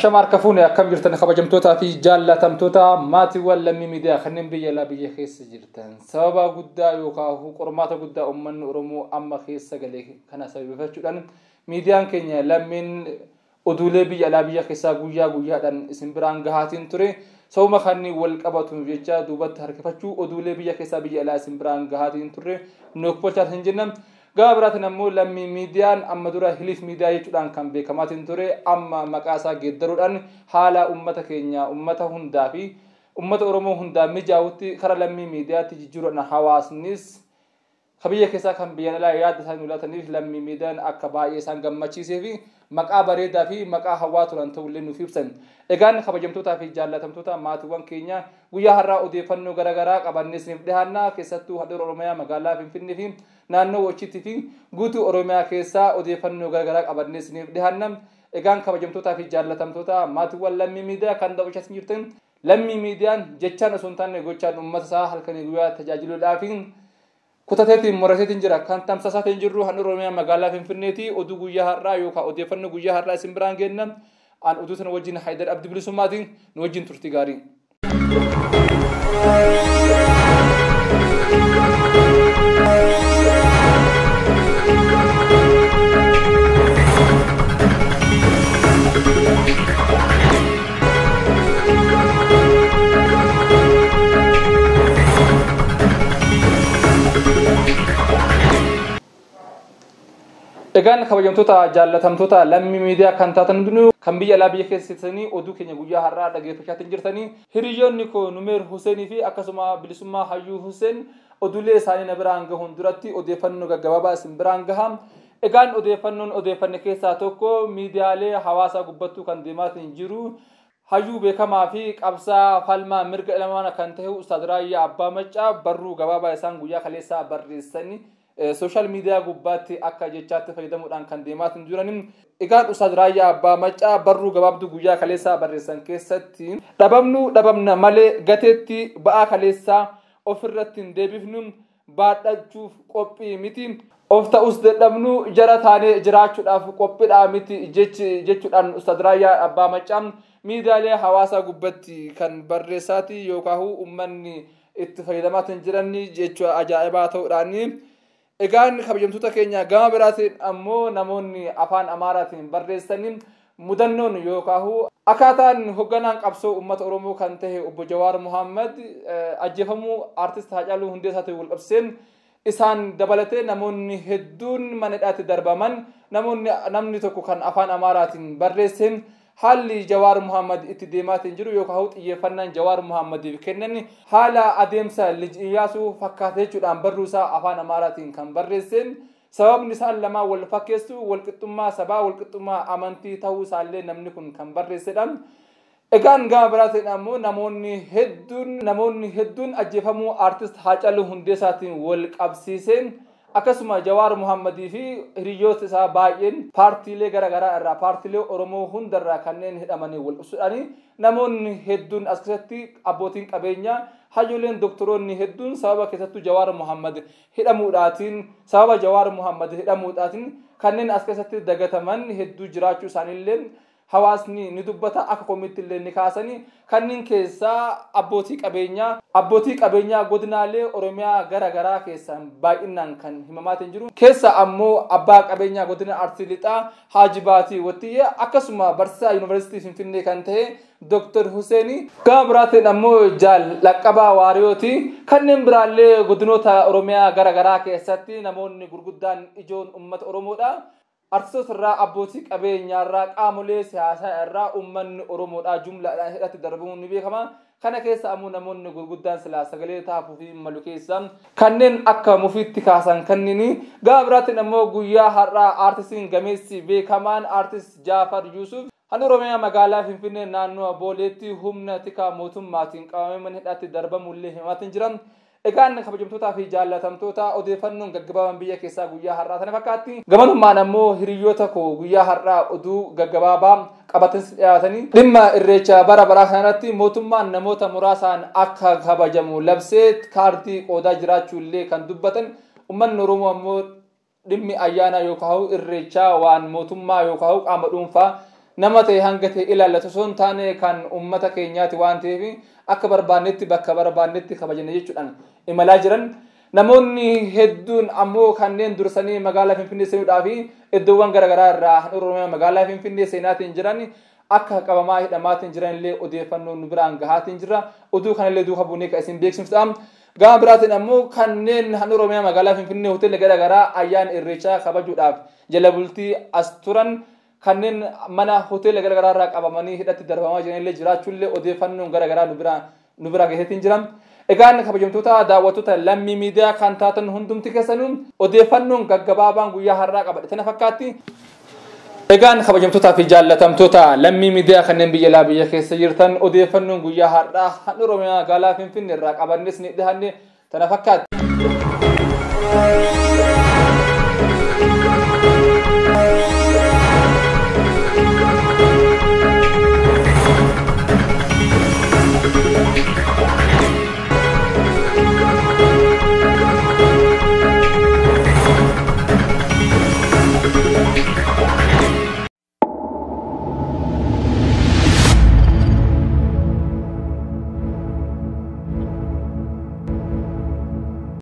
Ashamar kafuuni akkam jirtan kabajamtoota fi jaallatamtoota maatiiwwan lammii miidiyaa kanneen biyya keessa jirtan sababa guddaa yookaan qormaata guddaa uummanni Oromoo amma keessa galee kana sababeeffachuudhaan miidiyaan keenya lammiin oduulee biyya keessaa guyyaadhaan isin biraan gahaatiin ture sababa kanneen wal qabatu jecha duubatti harkifachuu oduulee biyya keessaa biyya alaa isin biraan gahaatiin ture nookfachaa hin jennaan. Gaabiraati nammoo lammii miidiyaan amma dura hilif miidiyaa jechuudhaan kan beekamaatiin ture amma maqaasaa geeddaruudhaan haala uummata keenya uummata hundaa fi uummata Oromoo hundaa mijaa'utti kara lammii miidiyaatti jijjiiruudhaan hawaasnis biyya keessaa kan biyya alaa yaada isaanii ulaataniif lammii miidiyaan akka baay'ee isaan gammachiisee fi maqaa bareedaa fi maqaa hawaa turan ta'ullee nuuf ibsan. Egaan kabajamtootaa fi jaallatamtoota maatiiwwan keenya guyyaa har'aa odeeffannoo garaagaraa qabannee isiniif dhiyaannaa keessattuu handhuura Oromiyaa magaalaa Finfinnee fi naannoo Wachiitti fi guutuu Oromiyaa keessaa odeeffannoo garaagaraa qabannee isiniif dhiyaanna. Egaan kabajamtootaa fi jaallatamtoota maatiiwwan lammii miidiyaa kan daawwachaa jirtan lammii miidiyaan jechaan osoo hin taane gochaan uummata isaa halkanii guyyaa tajaajiluudhaaf kutateetiin morateetiin jira kan tamsasaatiin jirru handhuura Oromiyaa magaalaa Finfinneetii oduu guyyaa har'aa yookaan odeeffannoo guyyaa har'aa isin biraan geenna an oduu sana wajjin Haydar Abdi Bilisummaatiin nu wajjin turtii gaarii. Egaan kabajamtoota jaallatamtoota lammii miidiyaa kan taatan hundinuu kan biyya alaa biyya keessatti oduu keenya guyyaa har'aa dhageeffachaa jirtanii hiriyoonni koo Numeer Huseenii fi akkasuma Bilisummaa Hayyuu Huseen oduulee isaanii na biraan gahuun duratti odeeffannoo gaggabaabaa isin biraan gahaa. Egaan odeeffannoon odeeffanne keessaa tokko miidiyaalee hawaasaa gubbattuu kan deemaatiin jiru hayyuu beekamaa fi qabsaa falmaa mirga ilmaan kan ta'e Ustaad Raayyaa Abbaa Maccaa barruu gabaabaa isaan guyyaa kaleessaa barreessanii social media gubbaatti akka jechaatti fayyadamuudhaan kan deemaatiin jiran. Egaan Ustaad Raayyaa Abbaa Maccaa barruu gabaabduu guyyaa kaleessaa barreessan keessatti dhabamna malee gateetti ba'aa kaleessaa ofirratti hin deebifnu baadhachuuf qophii miti of ta'us dadhabnu jara taanee jiraachuudhaaf qophiidhaa miti jechuudhaan Ustaad Raayyaa Abbaa Maccaa miidiyaalee hawaasaa gubbatti kan barreessaati yookaan uummanni itti fayyadamaatiin jiran jechuudha ajaa'ibaa ta'uudhaan. Egaan kabajamtoota keenya gama biraatiin ammoo namoonni afaan Amaaraatiin barreessanii mudannoon yookaan akkaataan hoogganaan qabsoo uummata Oromoo kan ta'e obbo Jawaar Mohaammed ajjeefamuu artist Haacaaluu Hundeessaatiin wal qabseen isaan dabalatee namoonni hedduun mana hidhaatti darbaman namni tokko kan afaan Amaaraatiin barreesseen haalli Jawaar Mohaammed itti deemaatiin jiru yookaan xiyyeeffannaan Jawaar Mohaammeediif kennan haala adeemsa Iyyaasuu fakkaatee jechuudhaan barruusaa afaan Amaaraatiin kan barreesseen sababni isaan lamaan wal fakkeessu walqixxummaa sabaa walqixxummaa amantii ta'uu isaallee namni kun kan barreessedha. Egaan gama biraatiin ammoo namoonni hedduun ajjeefamuu artist Haacaaluu Hundeessaatiin wal qabsiiseen akkasuma Jawaar Mohaammeedii fi hiriyoota isaa baay'een paartiilee garaagaraa irraa paartiilee Oromoo hundarraa kanneen hidhamanii wal qabsuudhaan namoonni hedduun as keessatti abbootiin qabeenyaa hayyooleen doktoroonni hedduun sababa keessattuu Jawaar Mohaammed hidhamuudhaatiin kanneen as keessatti dagataman hedduu jiraachuu isaaniillee hawaasni ni dubbata akka komiitti illee ni kaasanii kanneen keessaa abbootii qabeenyaa godinaalee Oromiyaa garaagaraa keessaan baay'inaan kan himamaatiin jiru keessa ammoo abbaa qabeenyaa godina Arsii Lixaa Haaji Baatii Wattiyee akkasuma barsiisaa yuunivarsiitii Finfinnee kan ta'e Dr. Huseenii gama biraatiin ammoo Laqqabaa Waariyooti kanneen biraallee godinoota Oromiyaa garaagaraa keessatti namoonni gurguddaan ijoon uummata Oromoodha. Artistoota irraa abbootii qabeenyaa irraa qaamolee siyaasaa irraa uummanni Oromoodhaa jumlaadhaan hidhatti darbamuun ni beekama. Kana keessa ammoo namoonni gurguddaan silaa sagalee taafuu fi malu keessaa kanneen akka mufiitti kaasan kanneen gama biraatiin ammoo guyyaa har'aa artistiin gameessi beekamaan artist Jaafar Yuusuf handhuura Oromiyaa magaalaa Finfinnee naannoo Booleetti humna tikaa mootummaatiin qabamee hidhatti darbamullee himaatiin jiran. Egaan kabajamtootaa fi jaallatamtoota odeeffannoon gaggabaabaan biyya keessaa guyyaa har'aa sana fakkaatti. Gamanummaan ammoo hiriyoota koo guyyaa har'aa oduu gaggabaabaa qabatanii dhiyaatanii dhimma irreecha bara baraa kanarratti mootummaan namoota muraasaan akka kabajamu labsee kaardii qoodaa jiraachuullee kan dubbatan uummanni Oromoo ammoo dhimmi ayyaana yookaan irreechaa waan mootummaa yookaan qaama dhuunfaa namate hangate ilaalatu sun taane kan ummata keenyaati waan ta'eef akka barbaanetti bakka barbaanetti kabajne jechuudhaan imalaa jiran namoonni hedduun ammoo kanneen dursanii magaalaa Finfinnee seenuudhaaf iddoowwan garaagaraa irraa Oromiyaa magaalaa Finfinnee seenaatiin jiran akka qabamaa hidhamaatiin jiran illee odeeffannoo nu biraan gahaatiin jira oduu kanallee duuka buunee ka isin beeksifnudha gama biraatiin ammoo kanneen Oromiyaa magaalaa Finfinnee hoteela garaagaraa ayyaan irreechaa kabajuudhaaf jala bultii as turan kanneen mana hoteela garaagaraa irraa qabamanii hidhatti darbamaa jiran illee jiraachuullee odeeffannoon garaagaraa nu bira gaheetiin jiran egaan kabajamtoota daawwattoota lammii miidiyaa kan taatan hundumti keessanuu odeeffannoon gaggabaabaan guyyaa har'aa qabadhe fakkaatti egaan kabajamtoota fi jaallatamtoota lammii miidiyaa kanneen biyya keessa jirtan odeeffannoon guyyaa har'aa Oromiyaa magaalaa Finfinnee irraa qabannes ni dhiyaanne tana fakkaatti